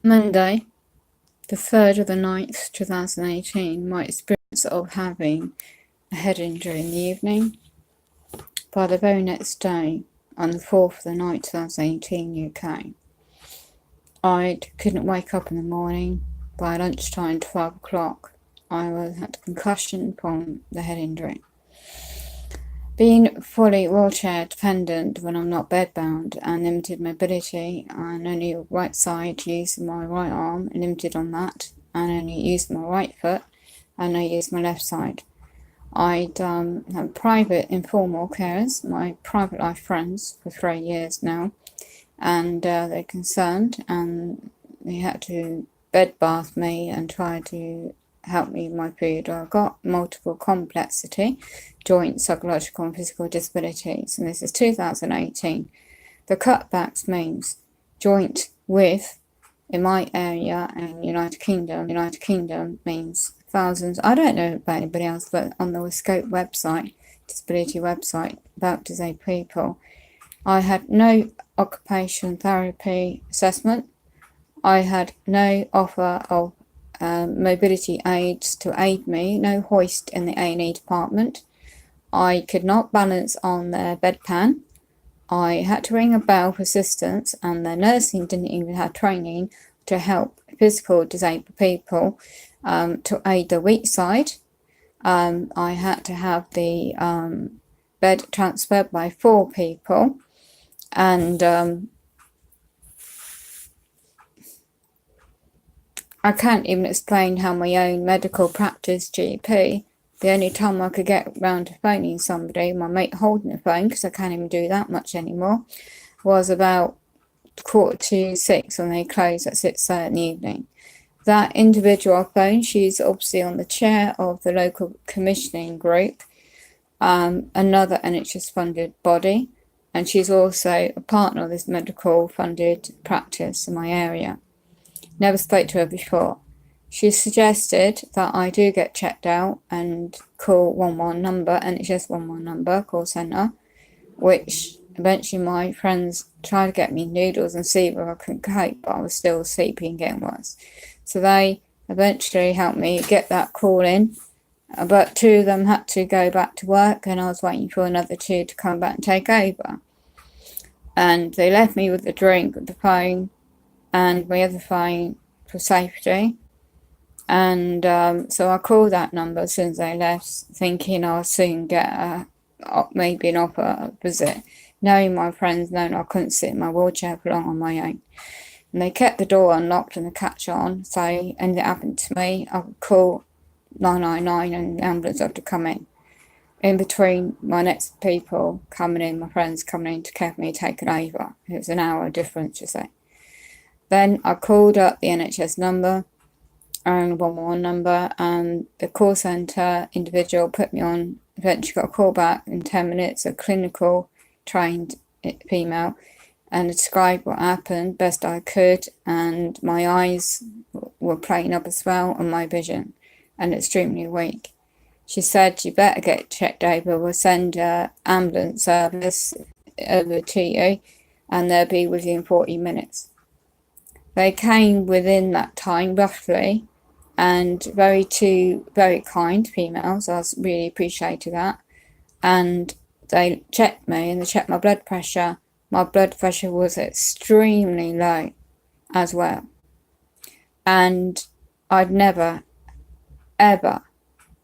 Monday, the 3rd of the 9th, 2018, my experience of having a head injury in the evening. By the very next day, on the 4th of the 9th, 2018 UK, I couldn't wake up in the morning. By lunchtime, 12 o'clock, I had a concussion from the head injury. Being fully wheelchair dependent when I'm not bedbound and limited mobility, and only right side use my right arm, limited on that, and only use my right foot, and I use my left side. I'd have private informal carers, my private life friends, for 3 years now, and they're concerned, and they had to bed bath me and try to help me with my food. I've got multiple complexity, joint, psychological and physical disabilities, and this is 2018. The cutbacks means joint with, in my area and United Kingdom means thousands. I don't know about anybody else, but on the Scope website, disability website about disabled people, I had no occupation therapy assessment. I had no offer of mobility aids to aid me, no hoist in the A&E department. I could not balance on their bedpan. I had to ring a bell for assistance, and the nursing didn't even have training to help physical disabled people to aid the weak side. I had to have the bed transferred by 4 people, and I can't even explain how my own medical practice GP, the only time I could get round to phoning somebody, my mate holding the phone, because I can't even do that much anymore, was about 5:45 when they close at 6:30 in the evening. That individual phone, she's obviously on the chair of the local commissioning group, another NHS funded body, and she's also a partner of this medical funded practice in my area. Never spoke to her before. She suggested that I do get checked out and call 11 number, NHS 11 number, call centre, which eventually my friends tried to get me noodles and see whether I couldn't cope, but I was still sleepy and getting worse. So they eventually helped me get that call in, but 2 of them had to go back to work, and I was waiting for another 2 to come back and take over. And they left me with the drink, with the phone, and my other phone for safety. And so I called that number as soon as they left, thinking I'll soon get maybe an offer a visit, knowing my friends, knowing I couldn't sit in my wheelchair for long on my own. And they kept the door unlocked and the catch on, so anything happened to me, I would call 999 and the ambulance had to come in. In between my next people coming in, my friends coming in to get me taken over. It was an hour difference, you say. Then I called up the NHS number and 11 number, and the call centre individual put me on. Eventually got a call back in 10 minutes, a clinical trained female, and described what happened best I could, and my eyes were playing up as well, and my vision, and extremely weak. She said, you better get checked over, we'll send an ambulance service over to you, and they'll be with you in 40 minutes. They came within that time, roughly, and 2 very kind females. I really appreciated that. And they checked me, and they checked my blood pressure. My blood pressure was extremely low as well. And I'd never, ever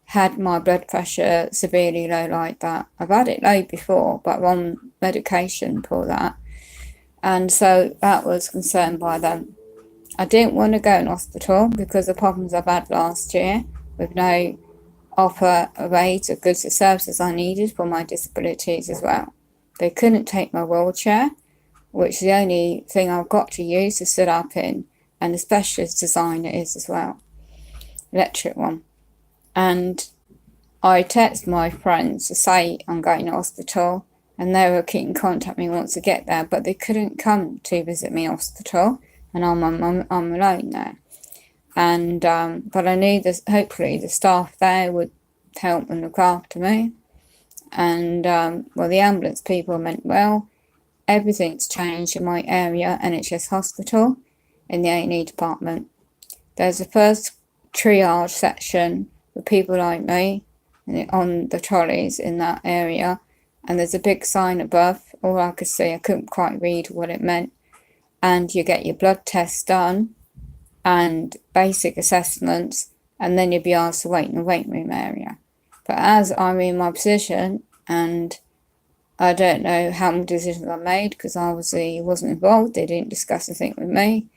had my blood pressure severely low like that. I've had it low before, but I'm on medication for that. And so that was concerned by them. I didn't want to go in hospital because of the problems I've had last year with no offer of aids or goods or services I needed for my disabilities as well. They couldn't take my wheelchair, which is the only thing I've got to use to sit up in, and the specialist design it is as well, electric one. And I text my friends to say I'm going to hospital, and they were keeping contact me once I get there, but they couldn't come to visit me in hospital, and I'm alone there. And but I knew that hopefully the staff there would help and look after me. And the ambulance people meant well. Everything's changed in my area, NHS hospital. in the A&E department. There's a first triage section for people like me on the trolleys in that area, and there's a big sign above. All I could see, I couldn't quite read what it meant. And you get your blood tests done and basic assessments, and then you'll be asked to wait in the waiting room area. But as I'm in my position, and I don't know how many decisions I made, because I obviously wasn't involved, they didn't discuss a thing with me.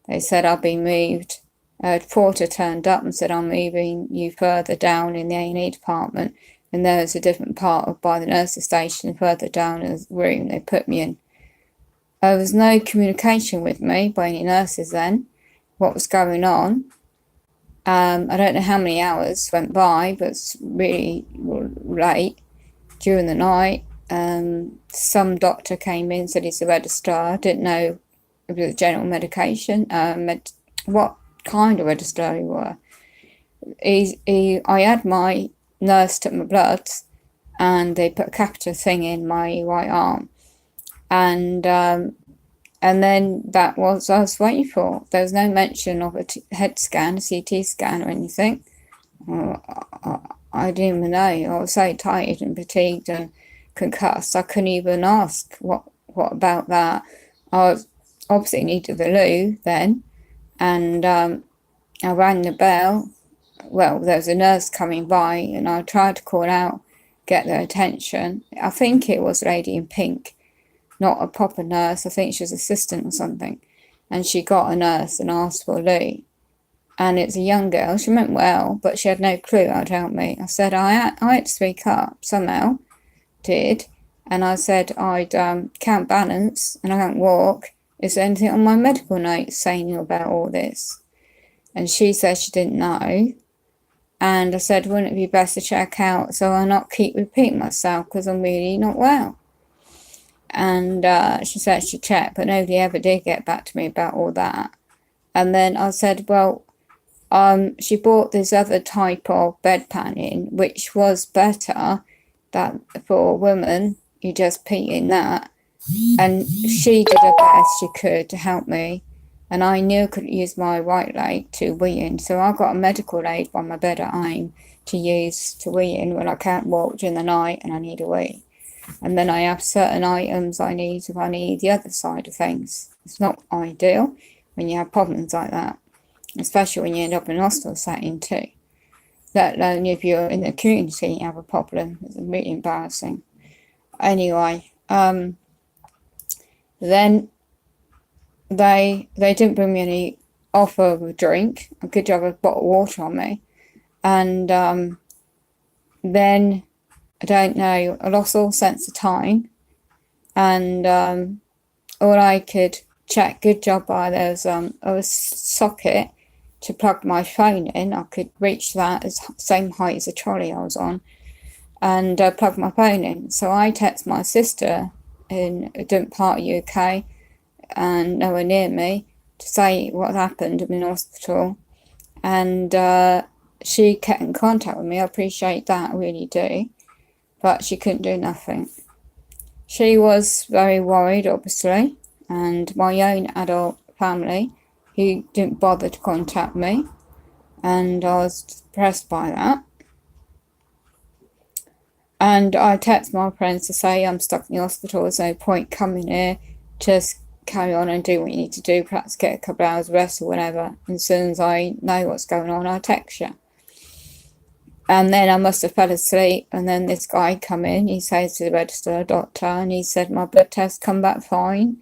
They said I'd been moved. Porter turned up and said, I'm moving you further down in the A&E department. And there was a different part by the nurses station further down in the room they put me in. There was no communication with me by any nurses then, what was going on. I don't know how many hours went by, but it's really late during the night. Some doctor came in, said he's a registrar. Didn't know if it was general medication, what kind of registrar he were. I had my nurse took my blood, and they put a catheter thing in my right arm, and then that was I was waiting for. There was no mention of a head scan, a CT scan, or anything. I didn't even know. I was so tired and fatigued and concussed. I couldn't even ask what about that. I was obviously needed the loo then, and I rang the bell. Well, there was a nurse coming by, and I tried to call out, get their attention. I think it was a lady in pink, not a proper nurse. I think she was assistant or something. And she got a nurse and asked for a loo. And it's a young girl. She meant well, but she had no clue how to help me. I said I had to speak up somehow. Did. And I said I can't balance and I can't walk. Is there anything on my medical notes saying about all this? And she said she didn't know. And I said, wouldn't it be best to check out so I'll not keep repeating myself because I'm really not well? And she said she checked, but nobody ever did get back to me about all that. And then I said, well, she bought this other type of bedpan in, which was better that for women, you just pee in that. And she did her best she could to help me. And I knew I could use my right leg to wee in. So I got a medical aid by my bed at home to use to wee in when I can't walk during the night and I need a wee. And then I have certain items I need if I need the other side of things. It's not ideal when you have problems like that, especially when you end up in a hospital setting too. Let alone if you're in the community and you have a problem. It's really embarrassing. Anyway, then they didn't bring me any offer of a drink. I could have a bottle of water on me. And then, I don't know, I lost all sense of time. And all I could check, good job by there was a socket to plug my phone in. I could reach that, as same height as the trolley I was on, and plug my phone in. So I text my sister in a different part of UK and nowhere near me to say what happened. I'm in hospital, and she kept in contact with me. I appreciate that, I really do, but she couldn't do nothing. She was very worried, obviously, and my own adult family, who didn't bother to contact me, and I was depressed by that. And I text my friends to say I'm stuck in the hospital, there's no point coming here, just carry on and do what you need to do, perhaps get a couple of hours rest or whatever. And as soon as I know what's going on, I'll text you. And then I must have fell asleep, and then this guy come in, he says to the registered doctor, and he said my blood test come back fine,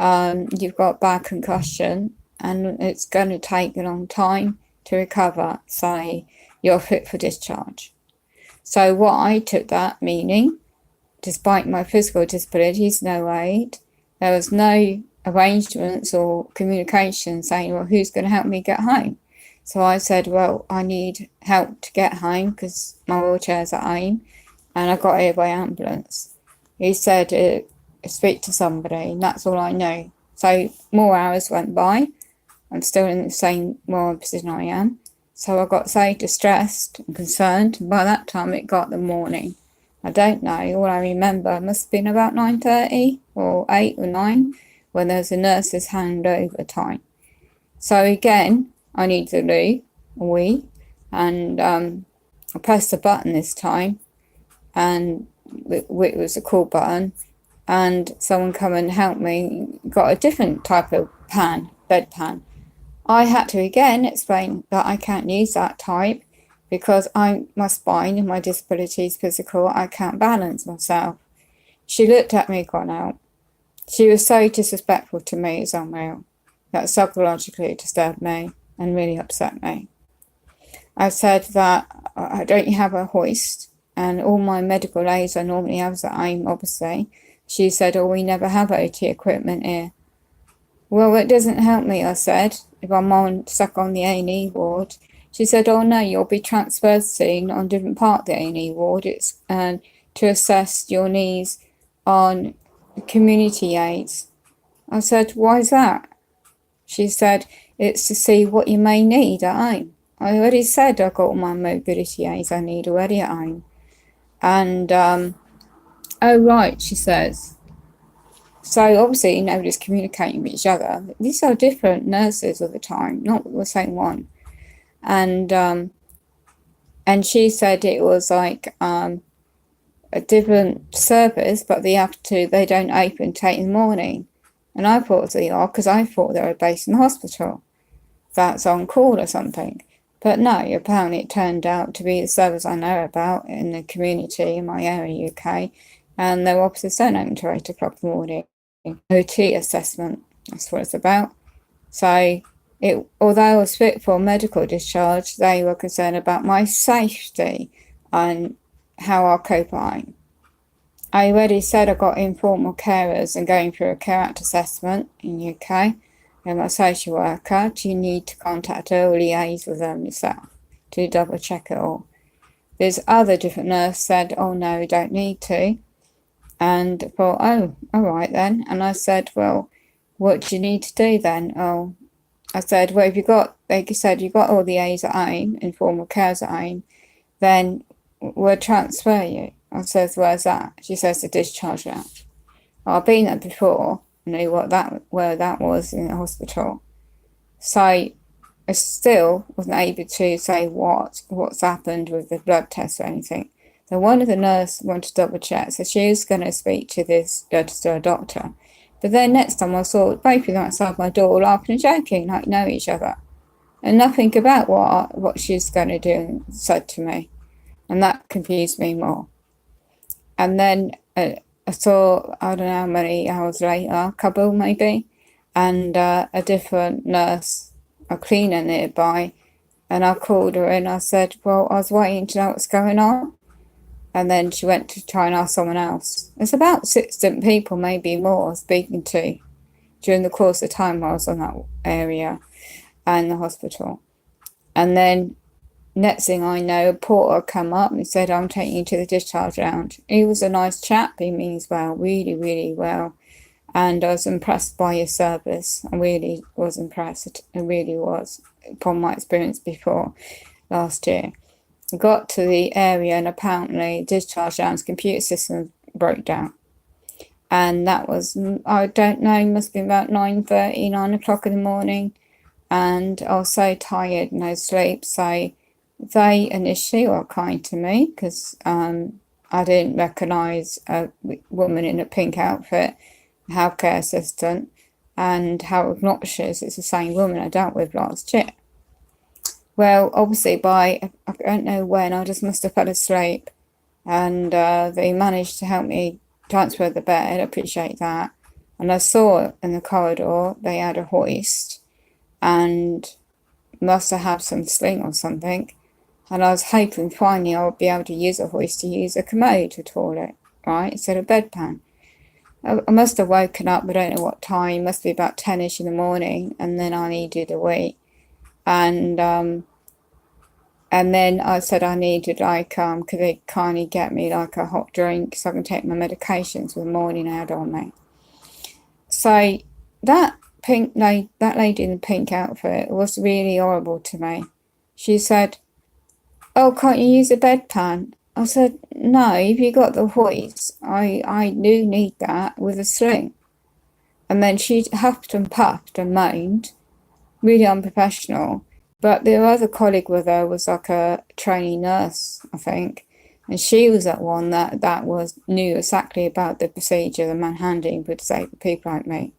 you've got bad concussion and it's going to take a long time to recover, so you're fit for discharge. So what I took that meaning, despite my physical disabilities, no aid, there was no arrangements or communication saying, well, who's going to help me get home? So I said, well, I need help to get home because my wheelchair's at home, and I got here by ambulance. He said, speak to somebody, and that's all I know. So more hours went by. I'm still in the same moral position I am. So I got so distressed and concerned, and by that time it got the morning. I don't know, all I remember must have been about 9:30 or 8 or 9 when there was a nurse's handover time. So again, I need the loo, a wee, and I pressed the button this time, and it was a call button, and someone come and helped me, got a different type of pan, bedpan. I had to again explain that I can't use that type because my spine and my disability is physical. I can't balance myself. She looked at me, gone out. She was so disrespectful to me, it's unreal. That psychologically disturbed me and really upset me. I said that don't you have a hoist? And all my medical aids I normally have at home, obviously. She said, oh, we never have OT equipment here. Well, it doesn't help me, I said, if I'm stuck on the A&E ward. She said, oh no, you'll be transferred soon on a different part of the A&E ward. It's to assess your needs on community aids. I said, why is that? She said, it's to see what you may need at home. I already said I got all my mobility aids I need already at home. And, oh right, she says. So obviously nobody's communicating with each other. These are different nurses all the time, not the same one. And she said it was like a different service, but they don't open till 8 in the morning. And I thought they are because I thought they were based in the hospital. That's on call or something. But no, apparently it turned out to be the service I know about in the community in my area, UK, and their offices don't open till 8 o'clock in the morning. OT assessment, that's what it's about. So, although I was fit for medical discharge, they were concerned about my safety and how I'll cope at home. I already said I got informal carers and going through a Care Act assessment in UK. I'm a social worker. Do you need to contact her or liaise with them yourself to double check it all? There's other different nurses said, oh no, we don't need to. And I thought, oh, all right then. And I said, well, what do you need to do then? Oh, I said, well, if they said you've got all the A's at home, informal cares at home, then we'll transfer you. I says, where's that? She says the discharge lounge. I've been there before, knew where that was in the hospital. So I still wasn't able to say what's happened with the blood test or anything. So one of the nurses wanted to double check, so she was going to speak to this registered doctor. But then next time I saw both of them outside my door laughing and joking, like know each other. And nothing about what she's going to do said to me. And that confused me more. And then I saw, I don't know how many hours later, a couple maybe, and a different nurse, a cleaner nearby, and I called her and I said, well, I was waiting to know what's going on. And then she went to try and ask someone else. There's about 6 different people, maybe more, speaking to during the course of time I was on that area and the hospital. And then next thing I know, a porter come up and said, I'm taking you to the discharge lounge. He was a nice chap. He means well, really, really well. And I was impressed by your service. I really was impressed. I really was, upon my experience before last year. I got to the area and apparently discharge lounge computer system broke down. And that was, I don't know, must have been about 9:30, 9 o'clock in the morning. And I was so tired, no sleep. So they initially were kind to me because I didn't recognise a woman in a pink outfit, a healthcare assistant, and how obnoxious it's the same woman I dealt with last year. Well, obviously I don't know when, I just must have fell asleep, and they managed to help me transfer the bed. I appreciate that. And I saw in the corridor they had a hoist and must have had some sling or something. And I was hoping finally I would be able to use a hoist to use a commode to toilet, right, instead of bedpan. I must have woken up, I don't know what time, it must be about 10ish in the morning, and then I needed a wee. And then I said I needed could they kindly get me like a hot drink so I can take my medications for the morning I had on me. So that lady in the pink outfit was really horrible to me. She said, oh, can't you use a bedpan? I said, no, if you got the hoist, I do need that with a sling. And then she huffed and puffed and moaned. really unprofessional. But the other colleague with her was like a trainee nurse, I think, and she was at one that was knew exactly about the procedure, the manhandling for disabled people like me.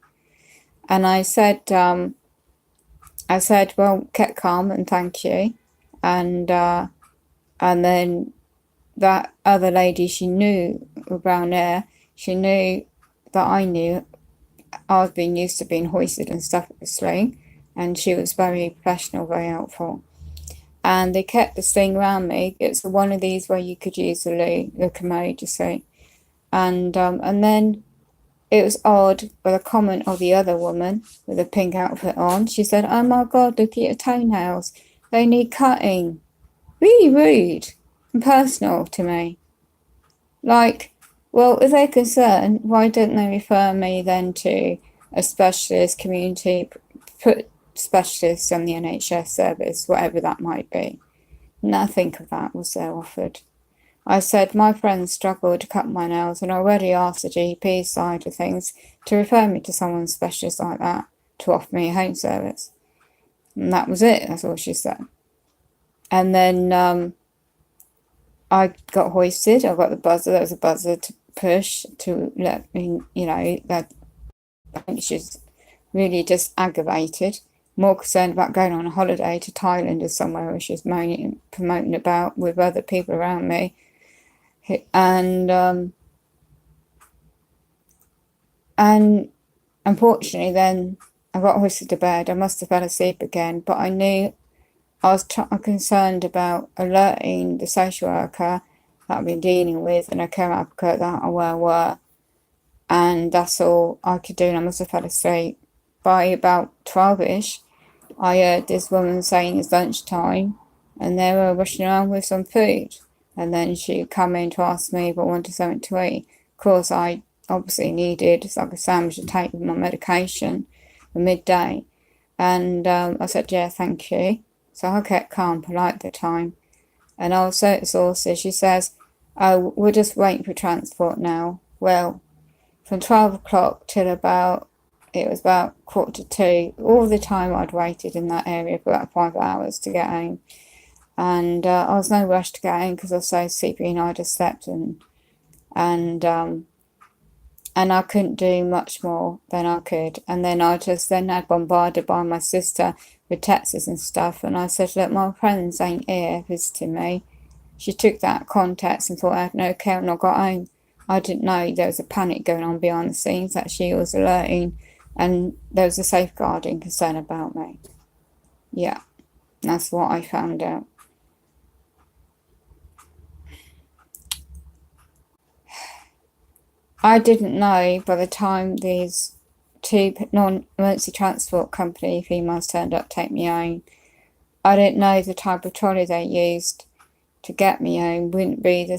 And I said, well, kept calm and thank you, and then that other lady, she knew with brown hair, she knew that I knew I've been used to being hoisted and stuff with a sling, and she was very professional, very helpful. And they kept the sling around me. It's one of these where you could use the loo, the commode, you see. And then it was odd with a comment of the other woman with a pink outfit on. She said, "Oh my God, look at your toenails. They need cutting." Really rude and personal to me. Like, well, if they're concerned, why don't they refer me then to a specialist community, put specialists on the NHS service, whatever that might be? Nothing of that was there offered. I said my friends struggled to cut my nails and I already asked the GP side of things to refer me to someone specialist like that to offer me a home service. And that was it. That's all she said. And then I got hoisted. I got the buzzer. There was a buzzer to push to let me, that I think she's really just aggravated. More concerned about going on a holiday to Thailand or somewhere where she's promoting about with other people around me. And unfortunately then I got hoisted to bed. I must have fell asleep again, but I knew I was concerned about alerting the social worker that I've been dealing with and a care advocate that I were, and that's all I could do, and I must have fell asleep. By about 12ish, I heard this woman saying it's lunchtime, and they were rushing around with some food, and then she come in to ask me if I wanted something to eat. Of course, I obviously needed like a sandwich to take with my medication for midday, and I said, yeah, thank you. So I kept calm, polite at the time. And I was so exhausted. She says, oh, we're just waiting for transport now. Well, from 12 o'clock till it was about 1:45, all the time I'd waited in that area for about 5 hours to get home. And I was no rush to get home because I was so sleepy and I just slept and I couldn't do much more than I could. And then I just then had bombarded by my sister with texts and stuff. And I said, look, my friends ain't here visiting me. She took that context and thought I had no care when I got home. I didn't know there was a panic going on behind the scenes that she was alerting, and there was a safeguarding concern about me. Yeah, that's what I found out. I didn't know by the time these two non-emergency transport company females turned up to take me home. I didn't know the type of trolley they used to get me home wouldn't be the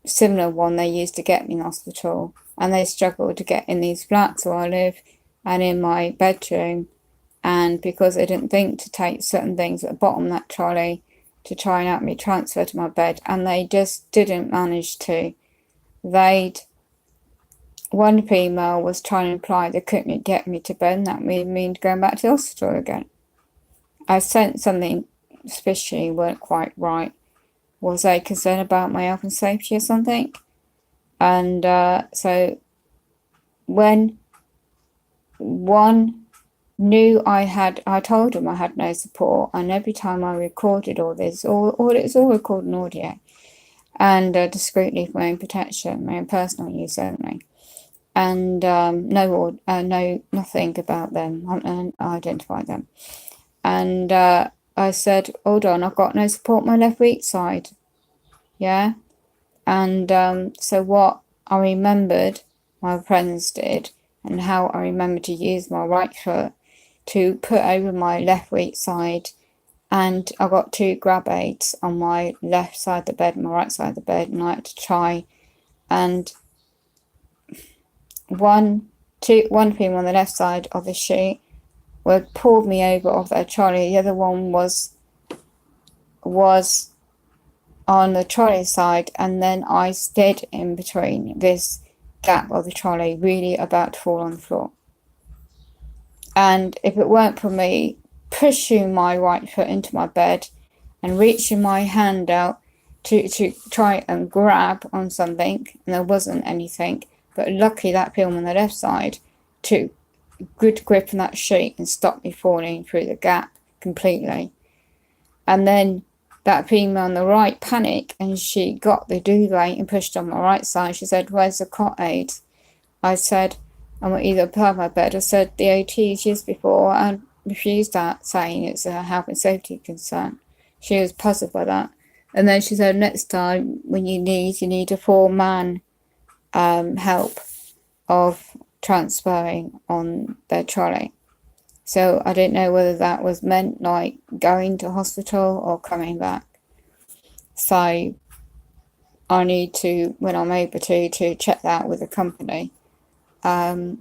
similar one they used to get me in hospital. And they struggled to get in these flats where I live and in my bedroom. And because they didn't think to take certain things at the bottom of that trolley to try and help me transfer to my bed, and they just didn't manage to. One female was trying to imply they couldn't get me to bed, and that would mean going back to the hospital again. I sensed something fishy weren't quite right. Was they concerned about my health and safety or something? And so when one knew I told them I had no support, and every time I recorded all this, it's all recorded in audio, and discreetly for my own protection, my own personal use only, and nothing about them, and identify them. And I said, hold on, I've got no support on my left weak side. Yeah. And so what I remembered my friends did, and how I remembered to use my right foot to put over my left weak side, and I got two grab aids on my left side of the bed and my right side of the bed, and I had to try, and one female on the left side of the sheet pulled me over off their trolley. The other one was on the trolley side, and then I stood in between this gap of the trolley, really about to fall on the floor. And if it weren't for me pushing my right foot into my bed and reaching my hand out to try and grab on something, and there wasn't anything, but luckily that film on the left side took good grip on that sheet and stopped me falling through the gap completely. And then that female on the right panicked, and she got the duvet and pushed on my right side. She said, "Where's the cot aid?" I said, "I'm either per my bed." I said, "The OTs used before," and refused that, saying it's a health and safety concern. She was puzzled by that. And then she said, "Next time when you need a 4-man help of transferring on their trolley." So I didn't know whether that was meant like going to hospital or coming back. So I need to, when I'm able to check that with the company. So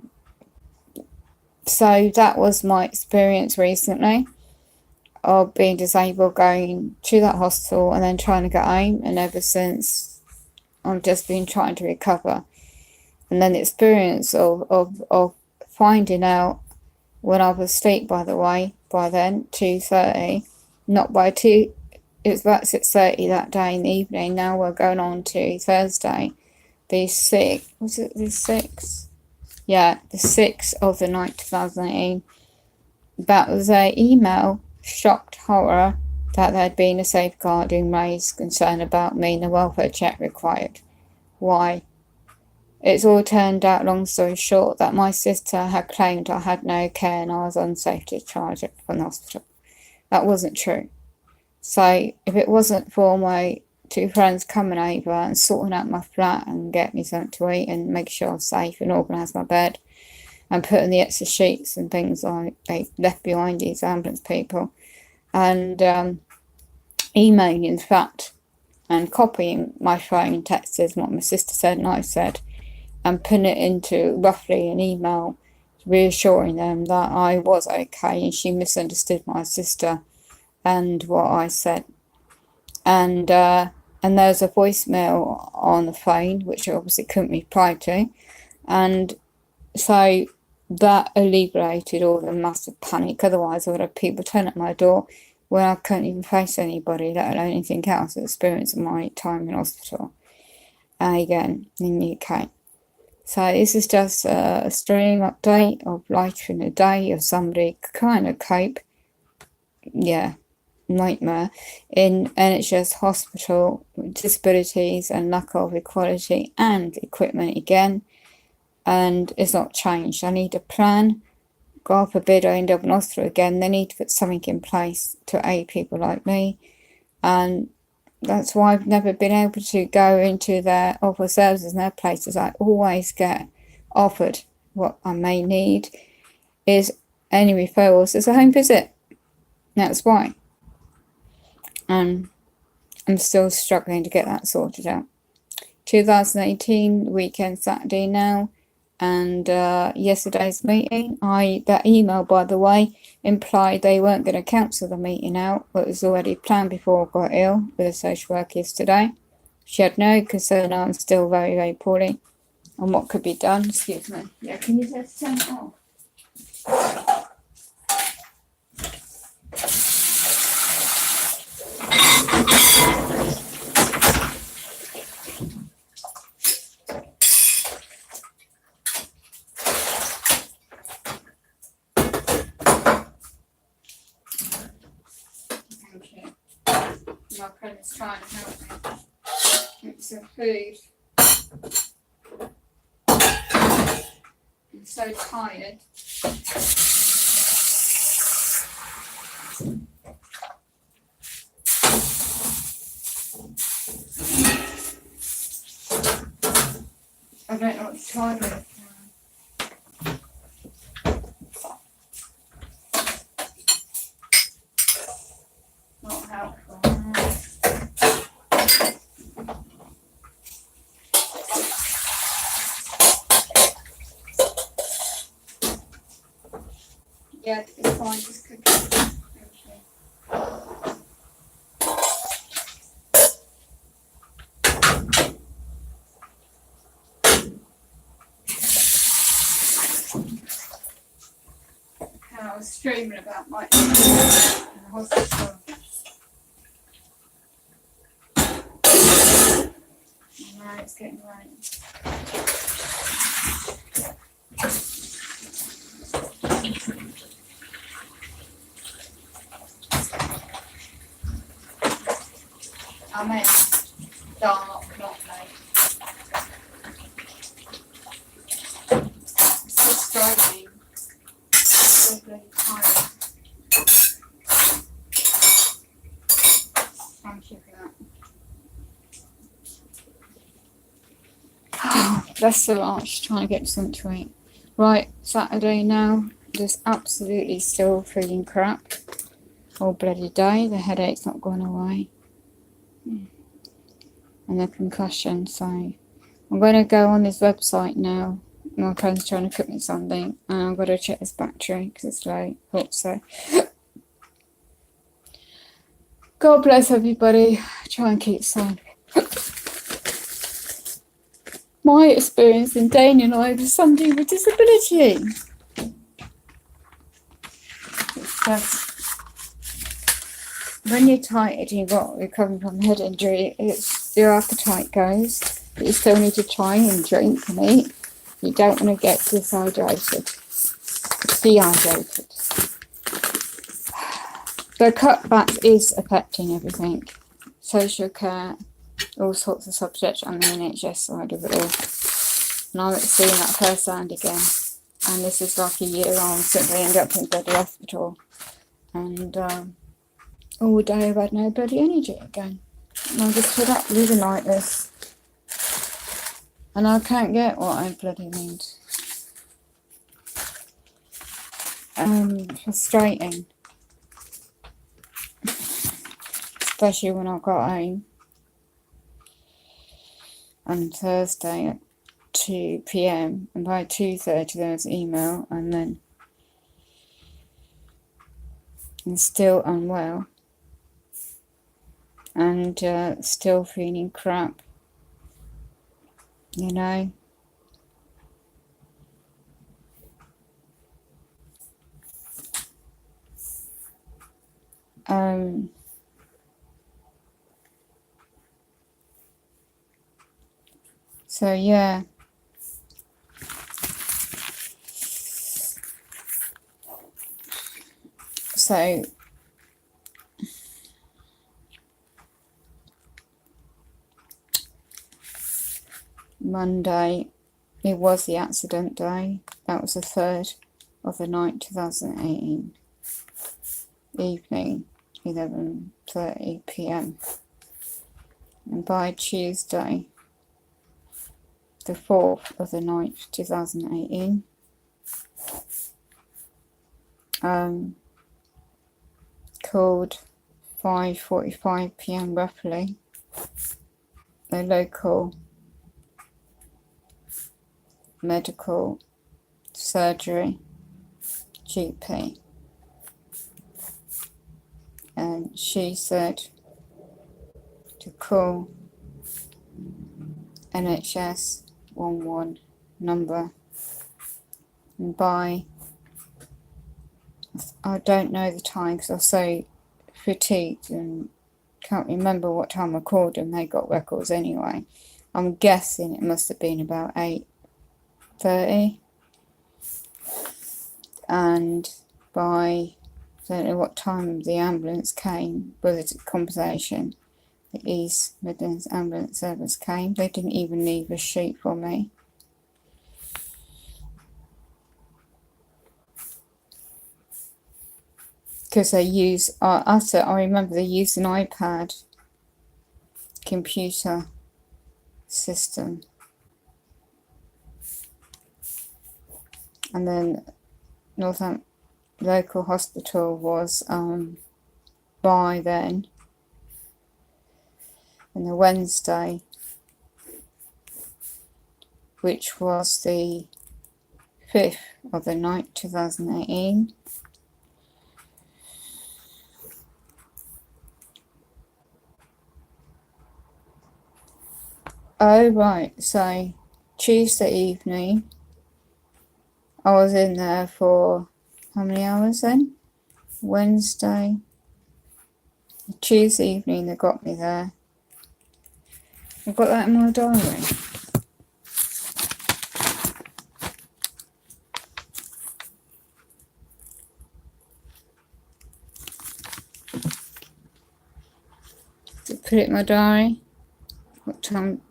that was my experience recently of being disabled, going to that hospital and then trying to get home. And ever since, I've just been trying to recover. And then the experience of finding out when I was asleep, by the way, by then, 2:30, not by 2, it was about 6:30 that day in the evening. Now we're going on to Thursday, the 6th, was it the 6th? Yeah, the 6th of the 9th, 2018. That was an email, shocked horror, that there had been a safeguarding raised concern about me and a welfare check required. Why? It's all turned out, long story short, that my sister had claimed I had no care and I was unsafe to discharge from the hospital. That wasn't true. So if it wasn't for my 2 friends coming over and sorting out my flat and get me something to eat and make sure I'm safe and organise my bed and putting the extra sheets and things like they left behind, these ambulance people, and emailing, in fact, and copying my phone texts, what my sister said and I said, and putting it into roughly an email, reassuring them that I was okay and she misunderstood my sister and what I said. And there's a voicemail on the phone, which I obviously couldn't reply to. And so that alleviated all the massive panic. Otherwise, I would have people turn at my door when I couldn't even face anybody, let alone anything else. Experience of my time in hospital, again, in the UK. So this is just a stream update of life in a day of somebody kind of cope. Yeah, nightmare in NHS hospital with disabilities and lack of equality and equipment again. And it's not changed. I need a plan. God forbid I end up in hospital again. They need to put something in place to aid people like me. And that's why I've never been able to go into their offer services in their places. I always get offered what I may need is any referrals as a home visit. That's why. And I'm still struggling to get that sorted out. 2018 weekend Saturday now, and yesterday's meeting, that email, by the way, implied they weren't going to cancel the meeting out, but it was already planned before I got ill with a social worker yesterday. She had no concern I'm still very, very poorly and what could be done. Excuse me. Yeah, can you just turn it off? My friend is trying to help me. It's some food. I'm so tired. I don't know what to try with. Not helpful. Yeah, it's fine, just cook it. I was streaming about my experience in the hospital. Now it's getting rain. I meant dark, not light. It's frustrating. I'm so bloody tired. Thank you for that. Bless the larch, trying to get something to eat. Right, Saturday now. Just absolutely still feeling crap all bloody day. The headache's not gone away. And the concussion, so I'm going to go on this website now. My friend's trying to cook me something, and I've got to check this battery because it's low. Hope so. God bless everybody. Try and keep safe. My experience in dating life is somebody with disability. It's just, when you're tired and you're recovering from head injury, your appetite goes, but you still need to try and drink and eat. You don't want to get dehydrated. The cutback is affecting everything. Social care, all sorts of subjects on the NHS side of it all. And I'm seeing that firsthand again. And this is like a year on since I ended up in bloody hospital. And all day I've had no bloody energy again. And I'm just fed up living like this. And I can't get what I bloody need. Frustrating. Especially when I got home on Thursday at 2 p.m. and by 2:30 there was an email, and then I'm still unwell and still feeling crap, you know. So yeah. So Monday, it was the accident day. That was the 3rd of the night, 2018. Evening, 11:30 p.m. And by Tuesday, the 4th of the 9th, 2018, called 5:45 p.m. roughly, the local medical surgery GP, and she said to call NHS 11 number, and by, I don't know the time because I was so fatigued and can't remember what time I called them. They got records anyway. I'm guessing it must have been about 8:30, and by, I don't know what time the ambulance came, whether it's a conversation, the East Midlands Ambulance Service came. They didn't even leave a sheet for me. Because they use, I remember they used an iPad computer system. And then Northampton local hospital was by then, on the Wednesday, which was the 5th of the 9th, 2018. Oh right, so Tuesday evening I was in there for How many hours then? Wednesday. Tuesday evening they got me there. I've got that in my diary. To put it in my diary. What time?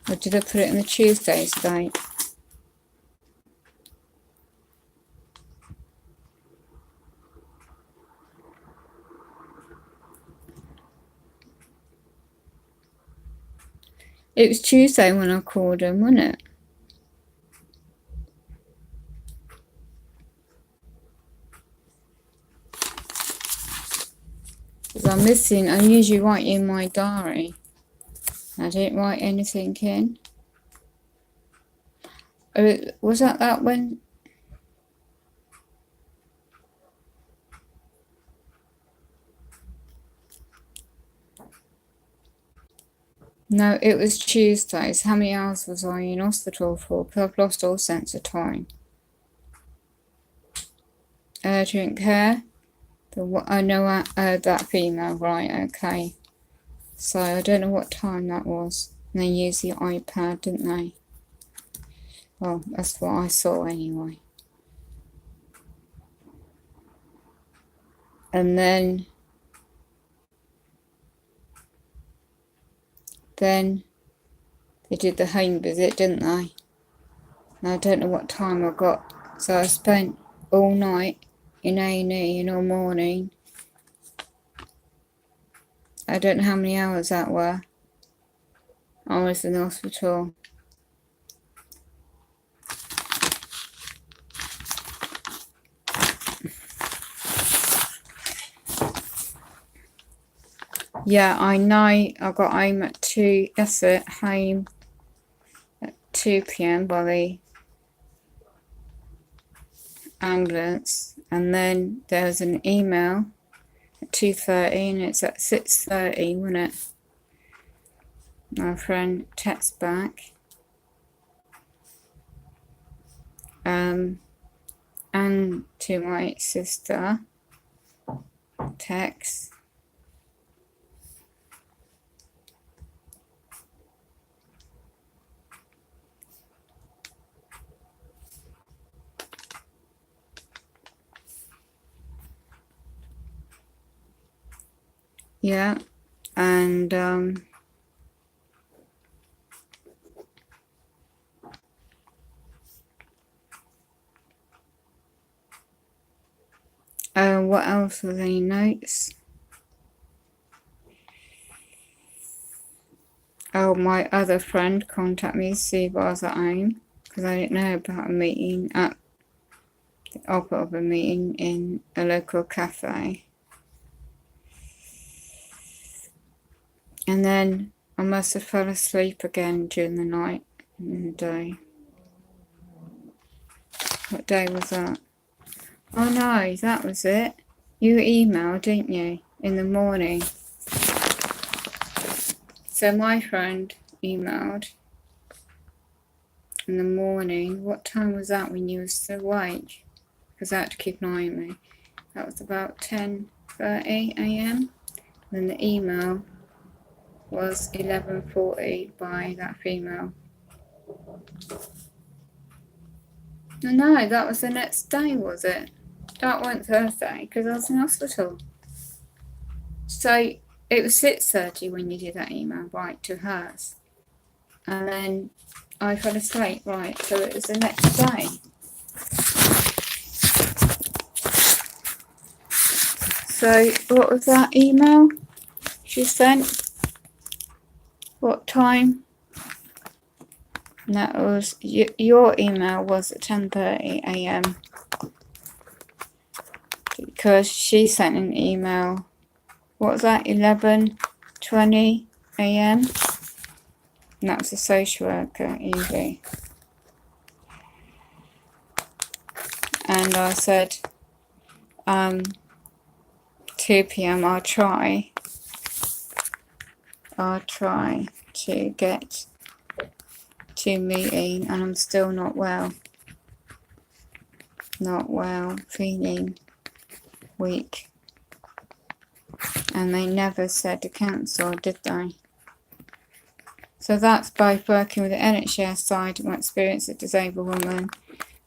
Or did I put it in the Tuesday's date? It was Tuesday when I called him, wasn't it? Because I usually write in my diary. I didn't write anything in. Was that when? No, it was Tuesdays. How many hours was I in hospital for? Because I've lost all sense of time. Urgent care. I know that female, right? Okay. So I don't know what time that was. And they used the iPad, didn't they? Well, that's what I saw anyway. And then they did the home visit, didn't they? And I don't know what time I got. So I spent all night in A&E and all morning. I don't know how many hours that were. I was in the hospital. Yeah, I know. I got home at 2. That's it. Home at 2 p.m. by the ambulance, and then there was an email at 2:30, and it's at 6:30, wasn't it? My friend texts back, and to my sister text. Yeah, and what else was any notes? Oh, my other friend contacted me to see if I was at home, because I didn't know about a meeting at the opposite of a meeting in a local cafe. And then I must have fell asleep again during the night and the day. What day was that? Oh no, that was it. You emailed, didn't you, in the morning? So my friend emailed in the morning. What time was that when you were still awake? Because I had to keep an eye on me. That was about 10:30 a.m. Then the email was 11:40 by that female. No, that was the next day, was it? That wasn't Thursday, because I was in hospital. So it was 6:30 when you did that email, right, to hers. And then I fell asleep, right, so it was the next day. So what was that email she sent? What time? And that was, your email was at 10:30 a.m. because she sent an email, what was that, 11:20 a.m. And that was the social worker, Evie. And I said, 2 p.m. I'll try to get to meeting, and I'm still not well. not well, feeling weak. And they never said to cancel, did they? So that's both working with the NHS side of my experience as a disabled woman.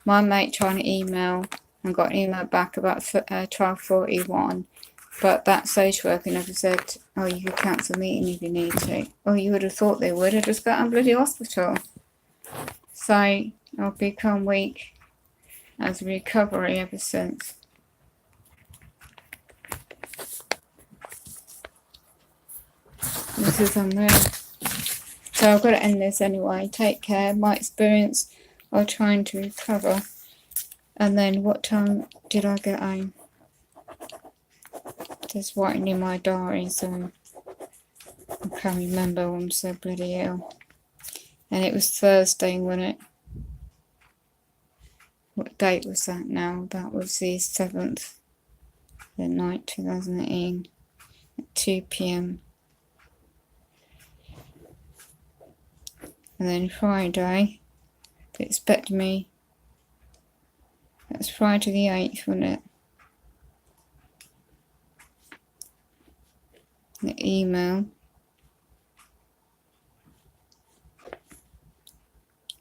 My mate trying to email and got an email back about 12:41, but that social worker never said, oh, you could cancel a meeting if you need to. Oh, you would have thought they would. I just got out of bloody hospital. So I've become weak as a recovery ever since. This is unreal. So I've got to end this anyway. Take care. My experience of trying to recover. And then what time did I get home? Just writing in my diary, so I can't remember. I'm so bloody ill. And it was Thursday, wasn't it? What date was that now? That was the 7th, the 9th, 2018, at 2 p.m. And then Friday, they expected me. That's Friday the 8th, wasn't it? The email.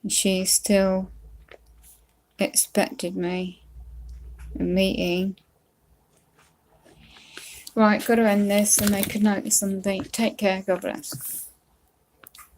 She still expected me. A meeting. Right, got to end this and make a note of something. Take care. God bless.